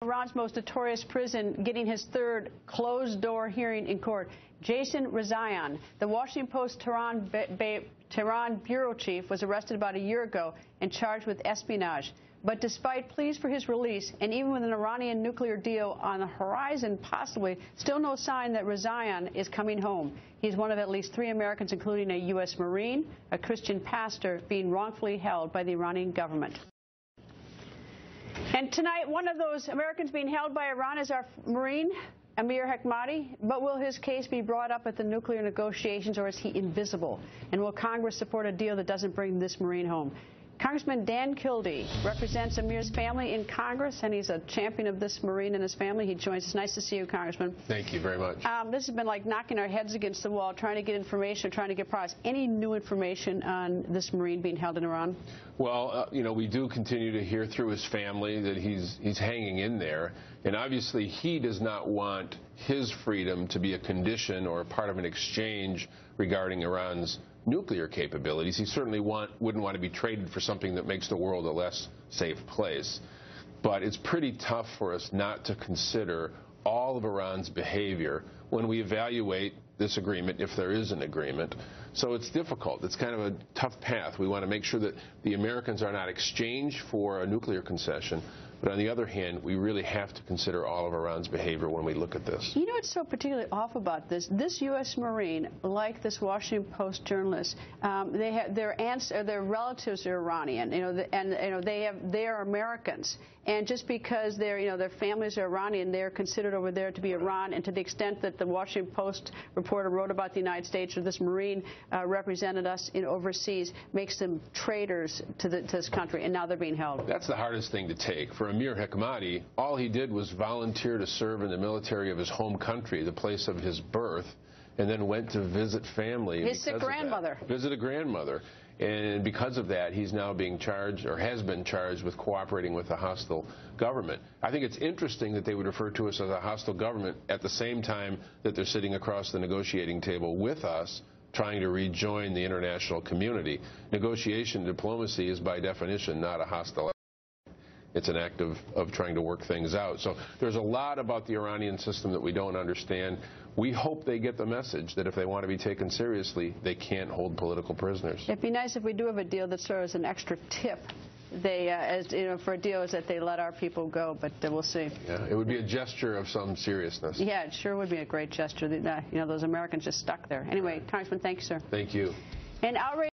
Iran's most notorious prison getting his third closed-door hearing in court. Jason Rezaian, the Washington Post Tehran bureau chief, was arrested about a year ago and charged with espionage. But despite pleas for his release, and even with an Iranian nuclear deal on the horizon possibly, still no sign that Rezaian is coming home. He's one of at least 3 Americans, including a U.S. Marine, a Christian pastor, being wrongfully held by the Iranian government. And tonight, one of those Americans being held by Iran is our Marine, Amir Hekmati. But will his case be brought up at the nuclear negotiations, or is he invisible? And will Congress support a deal that doesn't bring this Marine home? Congressman Dan Kildee represents Amir's family in Congress, and he's a champion of this Marine and his family. He joins us. Nice to see you, Congressman. Thank you very much. This has been like knocking our heads against the wall, trying to get information, trying to get progress. Any new information on this Marine being held in Iran? Well, we do continue to hear through his family that he's hanging in there, and obviously he does not want his freedom to be a condition or a part of an exchange regarding Iran's nuclear capabilities. He certainly wouldn't want to be traded for something that makes the world a less safe place. But it's pretty tough for us not to consider all of Iran's behavior when we evaluate this agreement, if there is an agreement. So it's difficult. It's kind of a tough path. We want to make sure that the Americans are not exchanged for a nuclear concession. But on the other hand, we really have to consider all of Iran's behavior when we look at this. You know what's so particularly off about this? This U.S. Marine, like this Washington Post journalist, they have their relatives are Iranian, they are Americans, and just because their families are Iranian, they're considered over there to be Iran. And to the extent that the Washington Post reporter wrote about the United States, or this Marine represented us in overseas, makes them traitors to this country, and now they're being held. That's the hardest thing to take. For Amir Hekmati, all he did was volunteer to serve in the military of his home country, the place of his birth, and then went to visit family. His sick grandmother. Visit a grandmother. And because of that, he's now being charged, or has been charged, with cooperating with a hostile government. I think it's interesting that they would refer to us as a hostile government at the same time that they're sitting across the negotiating table with us, trying to rejoin the international community. Negotiation diplomacy is by definition not a hostile. It's an act of trying to work things out. So there's a lot about the Iranian system that we don't understand. We hope they get the message that if they want to be taken seriously, they can't hold political prisoners. It'd be nice if we do have a deal that serves as an extra tip. For a deal is that they let our people go, but we'll see. Yeah, it would be a gesture of some seriousness. Yeah, it sure would be a great gesture. Those Americans just stuck there. Anyway, Congressman, thank you, sir. Thank you. And outrage.